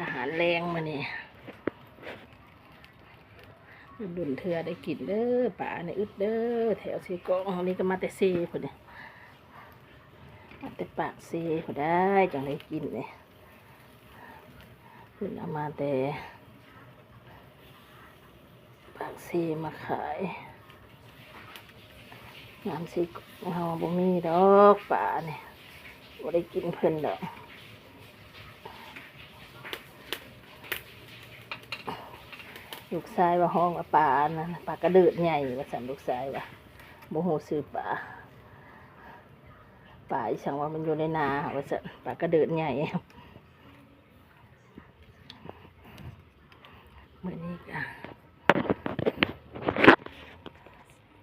อาหารแรงมาเนี่ยดุนเถื่อได้กินเด้อป่าในอึดเด้อแถวซีกองนี่ก็มาแต่ซีพอดีมาแต่ปากซีพอได้จังได้กินเนี่ยขึ้นเอามาแต่ปากซีมาขายงามซีเฮาบ่มีดอกป่าเนี่ยบ่ได้กินเพิ่นดอกลูกชายว่าห้องว่าป่านะป่ากระเดิดใหญ่ว่าสั่นลูกชายว่าบ่ฮู้ชื่อป่าอีสังว่ามันอยู่ในนาว่าสั่นป่ากระเดิดใหญ่มื้อนี้ก็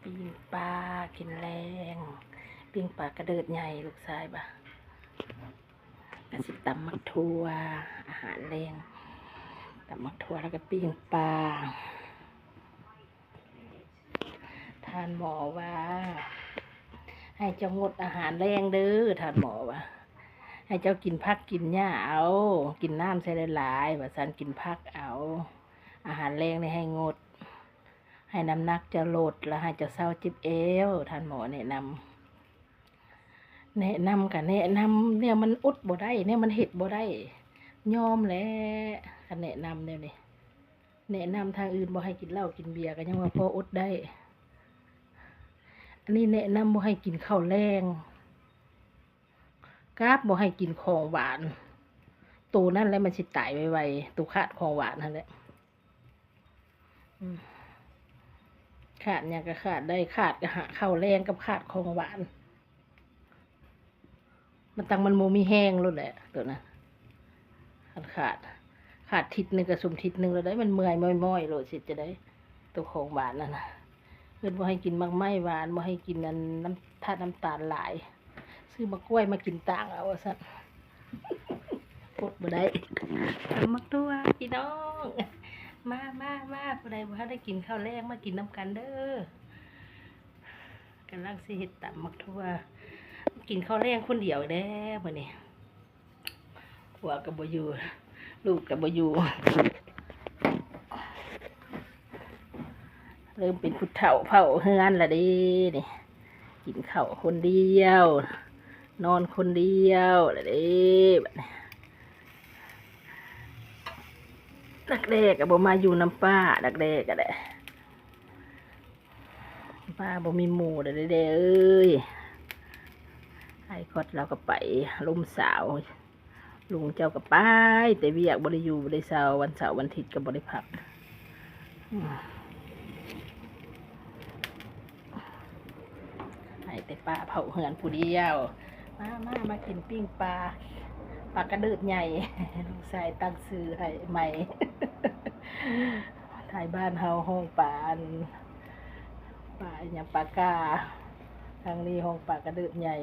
ปิ้งปลากินแรงปิ้งปลากระเดิดใหญ่ลูกชายบ่กะสิตำมักทั่วอาหารแรงตำมักทั่วแล้วก็ปิ้งปลาท่านหมอว่าให้เจ้างดอาหารแรงเด้อท่านหมอว่าให้เจ้ากินผักกินหญ้าเอากินน้ำใส่หลายๆว่าสันกินผักเอาอาหารแรงนี่ให้งดให้น้ำหนักจะลดแล้วให้จะเศร้าจิบเอวท่านหมอแนะนำกันแนะนำเนี่ยมันอุดบ่ได้เนี่ยมันเห็ดบ่ได้ยอมแล้วกันแนะนำเนี่ยนี่แนะนำทางอื่นบ่ให้กินเหล้ากินเบียร์กันยังว่าพออดได้อันนี้แนะนำบ่ให้กินข้าวแรงกราบบ่ให้กินของหวานตัวนั่นแล้วมันสิตายไวๆตัวขาดของหวานนั่นแหละขาดเนี่ยก็ขาดได้ขาดหาข้าวแรงกับขาดของหวานมันโมมีแห้งแล้วแหละตัวนั้นขาดทิศหนึ่งกับสมทิศหนึ่งแล้วได้มันเมื่อยม้อยๆโลดสิจะได้ตัวของหวานนั่นนะเพื่อนบ่ให้กินมากไม่หวานบ่ให้กินน้ำตาลหลายซื้อมะกล้วยมากินต่างเอาสัตว์ปดบ่ได้ทำมักตัวพี่น้องมาผู้ใดบ่ได้กินข้าวแรงมากินน้ำกันเด้อกำลังสิเฮ็ดตำมักทั่วกินข้าวแรงคนเดียวแด้มื้อนี้ผัวก็บ่อยู่ลูกก็บ่อยู่เริ่มเป็นผู้เฒ่าเผาเฮือนละดินี่กินข้าวคนเดียวนอนคนเดียวละดิดักแรกก็บ่มาอยู่น้ำป้าดักแรกก็ได้ป้าบ่มีหมู่เด้อเอ้ยไอ้คดเราก็ไปลุ่มสาวลุงเจ้าก็ไปแต่เวียกบ่ได้อยู่บ่ได้เช้าวันเสาร์วันอาทิตย์ก็บ่ได้พักให้แต่ป้าเผาเหือนผู้เดียวมากินปิ้งปลากระเดิดใหญ่ลูกชายตั้งชื่อให้ใหม่ถ่ายบ้านเฮาห้องป่าอย่างปลากาทางนี้ห้องปลากระเดิดใหญ่